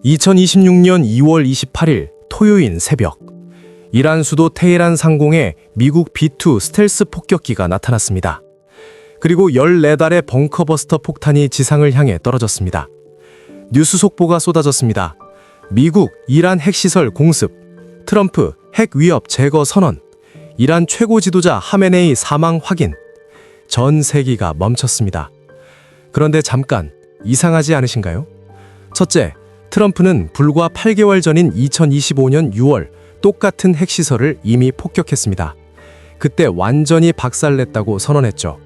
2026년 2월 28일 토요일 새벽, 이란 수도 테헤란 상공에 미국 B-2 스텔스 폭격기가 나타났습니다. 그리고 14달의 벙커버스터 폭탄이 지상을 향해 떨어졌습니다. 뉴스 속보가 쏟아졌습니다. 미국, 이란 핵시설 공습, 트럼프 핵 위협 제거 선언, 이란 최고 지도자 하메네이 사망 확인. 전 세계가 멈췄습니다. 그런데 잠깐, 이상하지 않으신가요? 첫째, 트럼프는 불과 8개월 전인 2025년 6월 똑같은 핵시설을 이미 폭격했습니다. 그때 완전히 박살냈다고 선언했죠.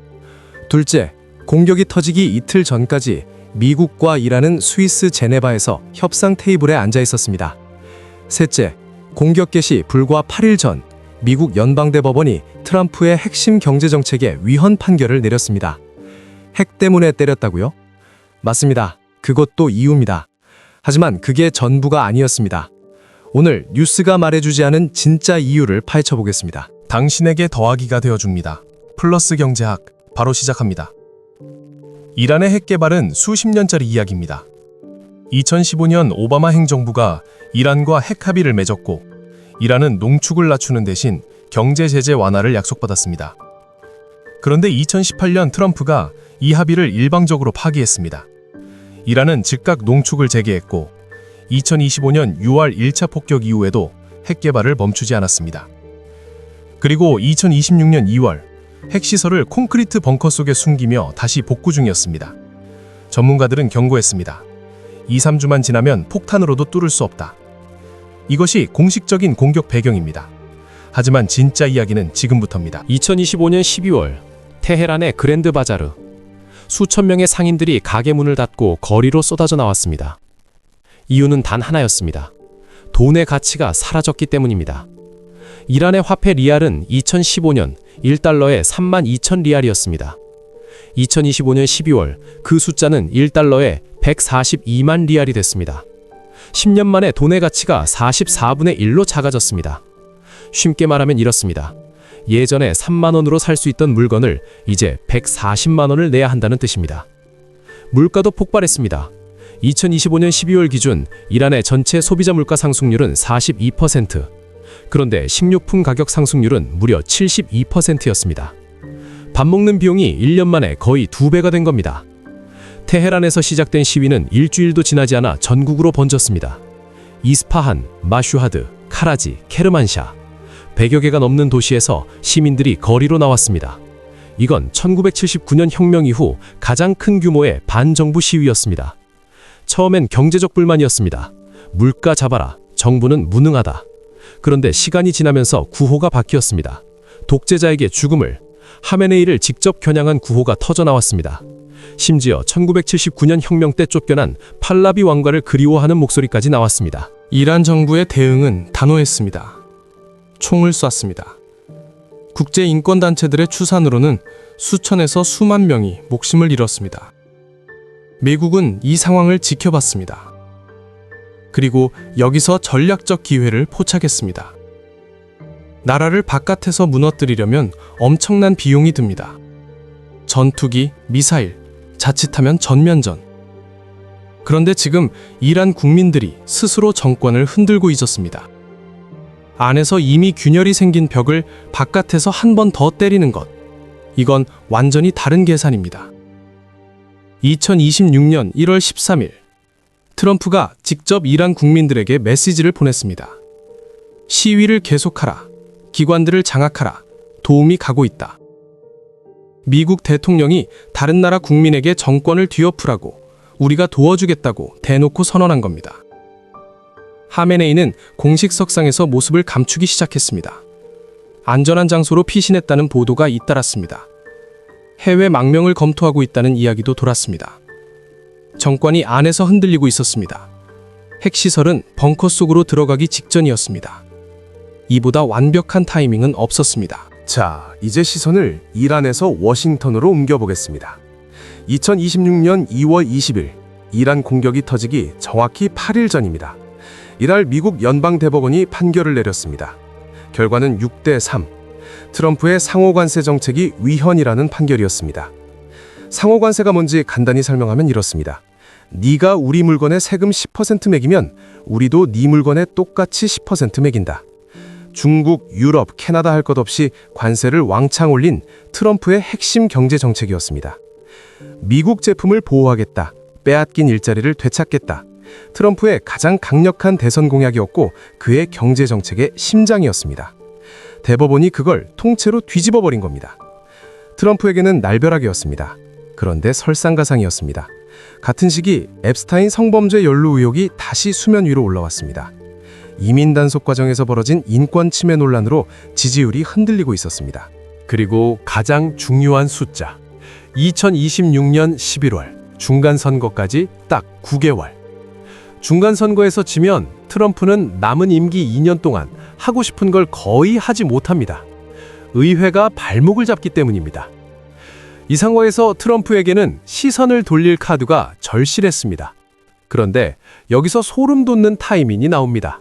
둘째, 공격이 터지기 이틀 전까지 미국과 이란은 스위스 제네바에서 협상 테이블에 앉아 있었습니다. 셋째, 공격 개시 불과 8일 전 미국 연방대법원이 트럼프의 핵심 경제정책에 위헌 판결을 내렸습니다. 핵 때문에 때렸다고요? 맞습니다. 그것도 이유입니다. 하지만 그게 전부가 아니었습니다. 오늘 뉴스가 말해주지 않은 진짜 이유를 파헤쳐보겠습니다. 당신에게 더하기가 되어줍니다. 플러스 경제학, 바로 시작합니다. 이란의 핵 개발은 수십 년짜리 이야기입니다. 2015년 오바마 행정부가 이란과 핵 합의를 맺었고, 이란은 농축을 낮추는 대신 경제 제재 완화를 약속받았습니다. 그런데 2018년 트럼프가 이 합의를 일방적으로 파기했습니다. 이란은 즉각 농축을 재개했고 2025년 6월 1차 폭격 이후에도 핵 개발을 멈추지 않았습니다. 그리고 2026년 2월 핵시설을 콘크리트 벙커 속에 숨기며 다시 복구 중이었습니다. 전문가들은 경고했습니다. 2-3주만 지나면 폭탄으로도 뚫을 수 없다. 이것이 공식적인 공격 배경입니다. 하지만 진짜 이야기는 지금부터입니다. 2025년 12월 테헤란의 그랜드 바자르. 수천 명의 상인들이 가게 문을 닫고 거리로 쏟아져 나왔습니다. 이유는 단 하나였습니다. 돈의 가치가 사라졌기 때문입니다. 이란의 화폐 리알은 2015년 1달러에 32,000 리알이었습니다. 2025년 12월 그 숫자는 1달러에 142만 리알이 됐습니다. 10년 만에 돈의 가치가 44분의 1로 작아졌습니다. 쉽게 말하면 이렇습니다. 예전에 3만 원으로 살 수 있던 물건을 이제 140만 원을 내야 한다는 뜻입니다. 물가도 폭발했습니다. 2025년 12월 기준 이란의 전체 소비자 물가 상승률은 42%. 그런데 식료품 가격 상승률은 무려 72%였습니다. 밥 먹는 비용이 1년 만에 거의 2배가 된 겁니다. 테헤란에서 시작된 시위는 일주일도 지나지 않아 전국으로 번졌습니다. 이스파한, 마슈하드, 카라지, 케르만샤 100여 개가 넘는 도시에서 시민들이 거리로 나왔습니다. 이건 1979년 혁명 이후 가장 큰 규모의 반정부 시위였습니다. 처음엔 경제적 불만이었습니다. 물가 잡아라, 정부는 무능하다. 그런데 시간이 지나면서 구호가 바뀌었습니다. 독재자에게 죽음을, 하메네이를 직접 겨냥한 구호가 터져나왔습니다. 심지어 1979년 혁명 때 쫓겨난 팔라비 왕가를 그리워하는 목소리까지 나왔습니다. 이란 정부의 대응은 단호했습니다. 총을 쐈습니다. 국제인권단체들의 추산으로는 수천에서 수만 명이 목숨을 잃었습니다. 미국은 이 상황을 지켜봤습니다. 그리고 여기서 전략적 기회를 포착했습니다. 나라를 바깥에서 무너뜨리려면 엄청난 비용이 듭니다. 전투기, 미사일, 자칫하면 전면전. 그런데 지금 이란 국민들이 스스로 정권을 흔들고 있었습니다. 안에서 이미 균열이 생긴 벽을 바깥에서 한 번 더 때리는 것. 이건 완전히 다른 계산입니다. 2026년 1월 13일, 트럼프가 직접 이란 국민들에게 메시지를 보냈습니다. 시위를 계속하라. 기관들을 장악하라. 도움이 가고 있다. 미국 대통령이 다른 나라 국민에게 정권을 뒤엎으라고, 우리가 도와주겠다고 대놓고 선언한 겁니다. 하메네이는 공식 석상에서 모습을 감추기 시작했습니다. 안전한 장소로 피신했다는 보도가 잇따랐습니다. 해외 망명을 검토하고 있다는 이야기도 돌았습니다. 정권이 안에서 흔들리고 있었습니다. 핵시설은 벙커 속으로 들어가기 직전이었습니다. 이보다 완벽한 타이밍은 없었습니다. 자, 이제 시선을 이란에서 워싱턴으로 옮겨보겠습니다. 2026년 2월 20일, 이란 공격이 터지기 정확히 8일 전입니다. 이날 미국 연방대법원이 판결을 내렸습니다. 결과는 6대3. 트럼프의 상호관세 정책이 위헌이라는 판결이었습니다. 상호관세가 뭔지 간단히 설명하면 이렇습니다. 네가 우리 물건에 세금 10% 매기면 우리도 네 물건에 똑같이 10% 매긴다. 중국, 유럽, 캐나다 할 것 없이 관세를 왕창 올린 트럼프의 핵심 경제 정책이었습니다. 미국 제품을 보호하겠다. 빼앗긴 일자리를 되찾겠다. 트럼프의 가장 강력한 대선 공약이었고 그의 경제 정책의 심장이었습니다. 대법원이 그걸 통째로 뒤집어 버린 겁니다. 트럼프에게는 날벼락이었습니다. 그런데 설상가상이었습니다. 같은 시기 앱스타인 성범죄 연루 의혹이 다시 수면 위로 올라왔습니다. 이민 단속 과정에서 벌어진 인권 침해 논란으로 지지율이 흔들리고 있었습니다. 그리고 가장 중요한 숫자. 2026년 11월 중간 선거까지 딱 9개월. 중간 선거에서 지면 트럼프는 남은 임기 2년 동안 하고 싶은 걸 거의 하지 못합니다. 의회가 발목을 잡기 때문입니다. 이 상황에서 트럼프에게는 시선을 돌릴 카드가 절실했습니다. 그런데 여기서 소름 돋는 타이밍이 나옵니다.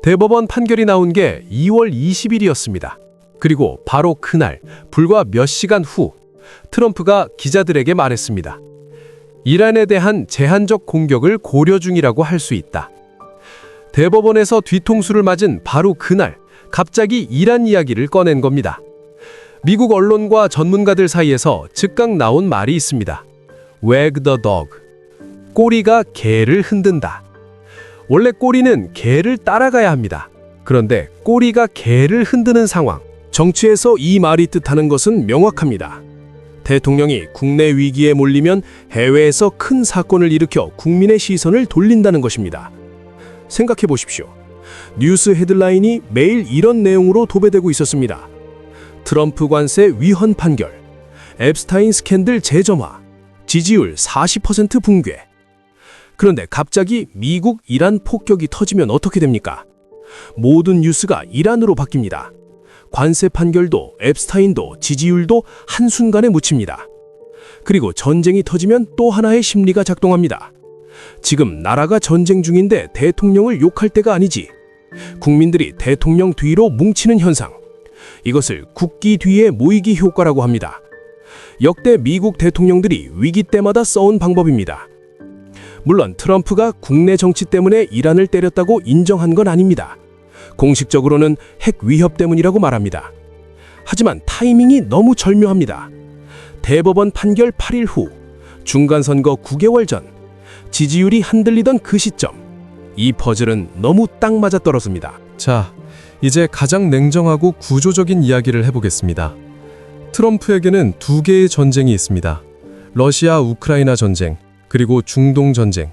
대법원 판결이 나온 게 2월 20일이었습니다. 그리고 바로 그날, 불과 몇 시간 후, 트럼프가 기자들에게 말했습니다. 이란에 대한 제한적 공격을 고려 중이라고 할 수 있다. 대법원에서 뒤통수를 맞은 바로 그날, 갑자기 이란 이야기를 꺼낸 겁니다. 미국 언론과 전문가들 사이에서 즉각 나온 말이 있습니다. Wag the dog. 꼬리가 개를 흔든다. 원래 꼬리는 개를 따라가야 합니다. 그런데 꼬리가 개를 흔드는 상황. 정치에서 이 말이 뜻하는 것은 명확합니다. 대통령이 국내 위기에 몰리면 해외에서 큰 사건을 일으켜 국민의 시선을 돌린다는 것입니다. 생각해 보십시오. 뉴스 헤드라인이 매일 이런 내용으로 도배되고 있었습니다. 트럼프 관세 위헌 판결, 앱스타인 스캔들 재점화, 지지율 40% 붕괴. 그런데 갑자기 미국 이란 폭격이 터지면 어떻게 됩니까? 모든 뉴스가 이란으로 바뀝니다. 관세 판결도 앱스타인도 지지율도 한순간에 묻힙니다. 그리고 전쟁이 터지면 또 하나의 심리가 작동합니다. 지금 나라가 전쟁 중인데 대통령을 욕할 때가 아니지. 국민들이 대통령 뒤로 뭉치는 현상. 이것을 국기 뒤에 모이기 효과라고 합니다. 역대 미국 대통령들이 위기 때마다 써온 방법입니다. 물론 트럼프가 국내 정치 때문에 이란을 때렸다고 인정한 건 아닙니다. 공식적으로는 핵 위협 때문이라고 말합니다. 하지만 타이밍이 너무 절묘합니다. 대법원 판결 8일 후, 중간선거 9개월 전, 지지율이 흔들리던 그 시점, 이 퍼즐은 너무 딱 맞아떨어집니다. 자, 이제 가장 냉정하고 구조적인 이야기를 해보겠습니다. 트럼프에게는 두 개의 전쟁이 있습니다. 러시아 우크라이나 전쟁, 그리고 중동 전쟁.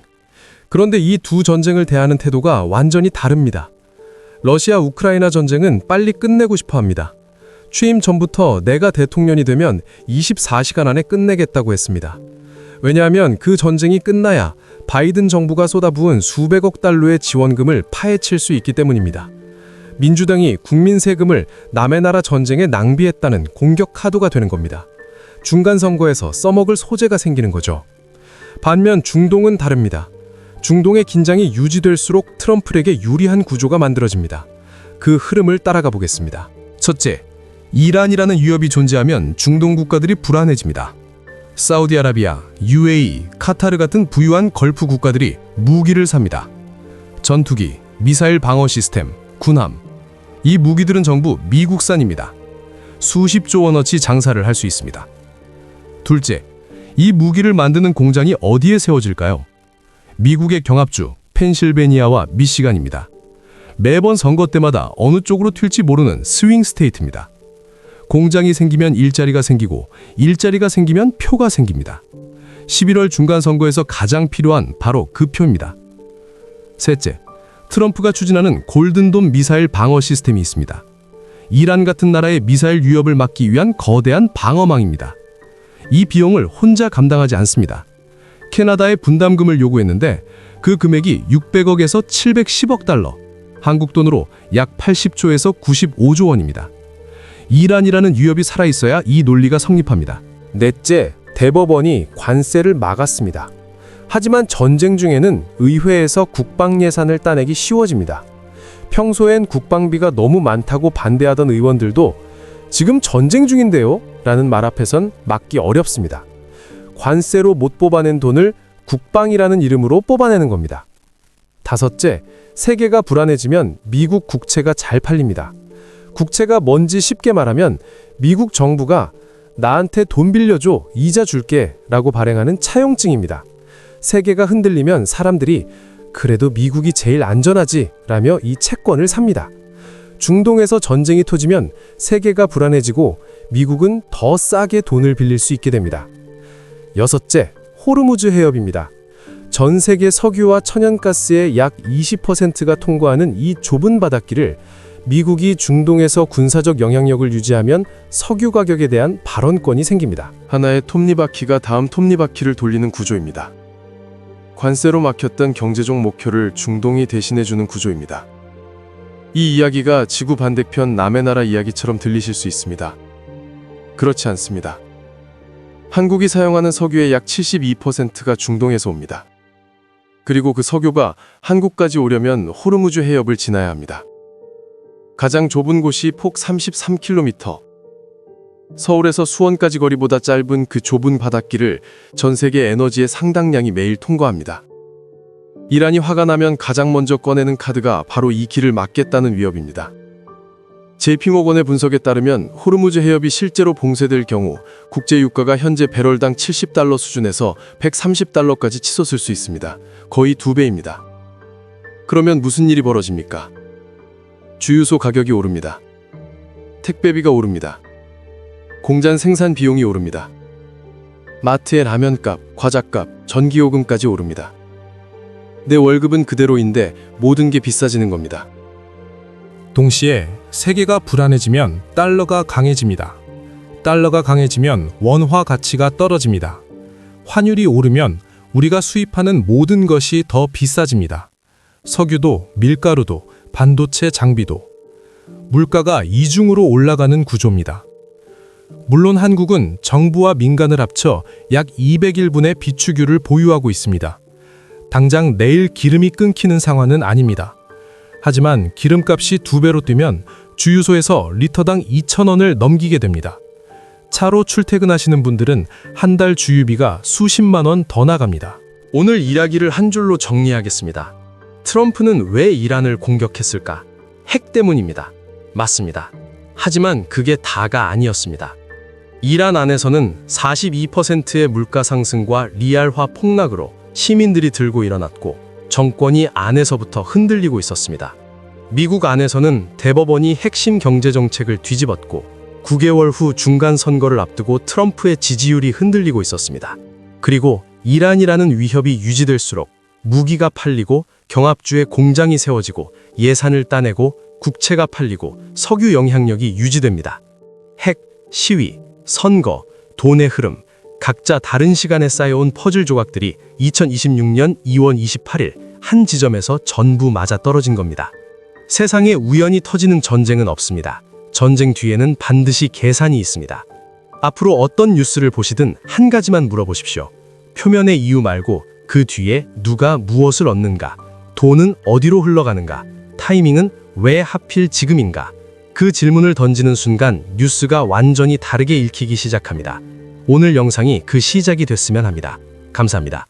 그런데 이 두 전쟁을 대하는 태도가 완전히 다릅니다. 러시아 우크라이나 전쟁은 빨리 끝내고 싶어 합니다. 취임 전부터 내가 대통령이 되면 24시간 안에 끝내겠다고 했습니다. 왜냐하면 그 전쟁이 끝나야 바이든 정부가 쏟아부은 수백억 달러의 지원금을 파헤칠 수 있기 때문입니다. 민주당이 국민 세금을 남의 나라 전쟁에 낭비했다는 공격 카드가 되는 겁니다. 중간 선거에서 써먹을 소재가 생기는 거죠. 반면 중동은 다릅니다. 중동의 긴장이 유지될수록 트럼프에게 유리한 구조가 만들어집니다. 그 흐름을 따라가 보겠습니다. 첫째, 이란이라는 위협이 존재하면 중동 국가들이 불안해집니다. 사우디아라비아, UAE, 카타르 같은 부유한 걸프 국가들이 무기를 삽니다. 전투기, 미사일 방어 시스템, 군함. 이 무기들은 전부 미국산입니다. 수십조 원어치 장사를 할 수 있습니다. 둘째, 이 무기를 만드는 공장이 어디에 세워질까요? 미국의 경합주 펜실베니아와 미시간입니다. 매번 선거 때마다 어느 쪽으로 튈지 모르는 스윙 스테이트입니다. 공장이 생기면 일자리가 생기고 일자리가 생기면 표가 생깁니다. 11월 중간 선거에서 가장 필요한 바로 그 표입니다. 셋째, 트럼프가 추진하는 골든돔 미사일 방어 시스템이 있습니다. 이란 같은 나라의 미사일 위협을 막기 위한 거대한 방어망입니다. 이 비용을 혼자 감당하지 않습니다. 캐나다의 분담금을 요구했는데 그 금액이 600억에서 710억 달러, 한국 돈으로 약 80조에서 95조 원입니다. 이란이라는 위협이 살아있어야 이 논리가 성립합니다. 넷째, 대법원이 관세를 막았습니다. 하지만 전쟁 중에는 의회에서 국방 예산을 따내기 쉬워집니다. 평소엔 국방비가 너무 많다고 반대하던 의원들도 지금 전쟁 중인데요? 라는 말 앞에선 막기 어렵습니다. 관세로 못 뽑아낸 돈을 국방이라는 이름으로 뽑아내는 겁니다. 다섯째, 세계가 불안해지면 미국 국채가 잘 팔립니다. 국채가 뭔지 쉽게 말하면 미국 정부가 나한테 돈 빌려줘, 이자 줄게 라고 발행하는 차용증입니다. 세계가 흔들리면 사람들이 그래도 미국이 제일 안전하지 라며 이 채권을 삽니다. 중동에서 전쟁이 터지면 세계가 불안해지고 미국은 더 싸게 돈을 빌릴 수 있게 됩니다. 여섯째, 호르무즈 해협입니다. 전 세계 석유와 천연가스의 약 20%가 통과하는 이 좁은 바닷길을 미국이 중동에서 군사적 영향력을 유지하면 석유 가격에 대한 발언권이 생깁니다. 하나의 톱니바퀴가 다음 톱니바퀴를 돌리는 구조입니다. 관세로 막혔던 경제적 목표를 중동이 대신해주는 구조입니다. 이 이야기가 지구 반대편 남의 나라 이야기처럼 들리실 수 있습니다. 그렇지 않습니다. 한국이 사용하는 석유의 약 72%가 중동에서 옵니다. 그리고 그 석유가 한국까지 오려면 호르무즈 해협을 지나야 합니다. 가장 좁은 곳이 폭 33km. 서울에서 수원까지 거리보다 짧은 그 좁은 바닷길을 전 세계 에너지의 상당량이 매일 통과합니다. 이란이 화가 나면 가장 먼저 꺼내는 카드가 바로 이 길을 막겠다는 위협입니다. JP모건의 분석에 따르면 호르무즈 해협이 실제로 봉쇄될 경우 국제 유가가 현재 배럴당 70달러 수준에서 130달러까지 치솟을 수 있습니다. 거의 2배입니다. 그러면 무슨 일이 벌어집니까? 주유소 가격이 오릅니다. 택배비가 오릅니다. 공장 생산 비용이 오릅니다. 마트의 라면값, 과자값, 전기요금까지 오릅니다. 내 월급은 그대로인데 모든 게 비싸지는 겁니다. 동시에 세계가 불안해지면 달러가 강해집니다. 달러가 강해지면 원화 가치가 떨어집니다. 환율이 오르면 우리가 수입하는 모든 것이 더 비싸집니다. 석유도, 밀가루도, 반도체 장비도. 물가가 이중으로 올라가는 구조입니다. 물론 한국은 정부와 민간을 합쳐 약 200일분의 비축유를 보유하고 있습니다. 당장 내일 기름이 끊기는 상황은 아닙니다. 하지만 기름값이 2배로 뛰면 주유소에서 리터당 2,000원을 넘기게 됩니다. 차로 출퇴근하시는 분들은 한 달 주유비가 수십만 원 더 나갑니다. 오늘 이야기를 한 줄로 정리하겠습니다. 트럼프는 왜 이란을 공격했을까? 핵 때문입니다. 맞습니다. 하지만 그게 다가 아니었습니다. 이란 안에서는 42%의 물가 상승과 리알화 폭락으로 시민들이 들고 일어났고 정권이 안에서부터 흔들리고 있었습니다. 미국 안에서는 대법원이 핵심 경제정책을 뒤집었고 9개월 후 중간 선거를 앞두고 트럼프의 지지율이 흔들리고 있었습니다. 그리고 이란이라는 위협이 유지될수록 무기가 팔리고 경합주의 공장이 세워지고 예산을 따내고 국채가 팔리고 석유 영향력이 유지됩니다. 핵, 시위, 선거, 돈의 흐름, 각자 다른 시간에 쌓여온 퍼즐 조각들이 2026년 2월 28일 한 지점에서 전부 맞아떨어진 겁니다. 세상에 우연히 터지는 전쟁은 없습니다. 전쟁 뒤에는 반드시 계산이 있습니다. 앞으로 어떤 뉴스를 보시든 한 가지만 물어보십시오. 표면의 이유 말고 그 뒤에 누가 무엇을 얻는가? 돈은 어디로 흘러가는가? 타이밍은 왜 하필 지금인가? 그 질문을 던지는 순간 뉴스가 완전히 다르게 읽히기 시작합니다. 오늘 영상이 그 시작이 됐으면 합니다. 감사합니다.